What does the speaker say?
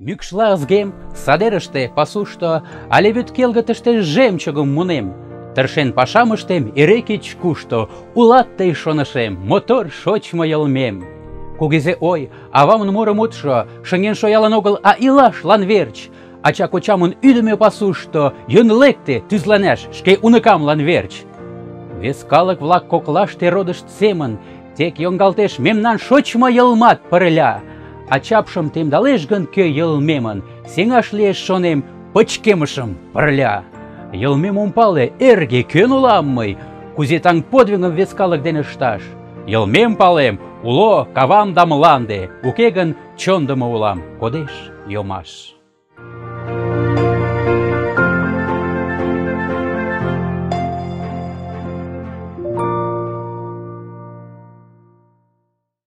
Мӱкшла ызгем садерыште, пасушто, але вӱд келгытыште жемчугым мунем. Тыршен пашам ыштем эре кеч-кушто, улат тый шонышем, мотор шочмо йылмем. Кугезе ой, авамын муро мутшо, шыҥен шоялын огыл, а илашлан верч. Ача-кочамын ӱдымӧ пасушто йӧн лекте тӱзланаш шке уныкамлан верч. Вес калык-влак коклаште родышт семын тек йоҥгалтеш мемнан шочмо йылмат пырля. А чапшым темдалеш гын кӧ йылмемын, сеҥаш лиеш, шонем, пычкемышым пырля. Йылмем ом пале, эрге, кӧн улам мый, кузе таҥ подвигым вес калык дене ышташ. Йылмем палем, уло кавам да мланде, уке гын чондымо улам, кодеш йомаш.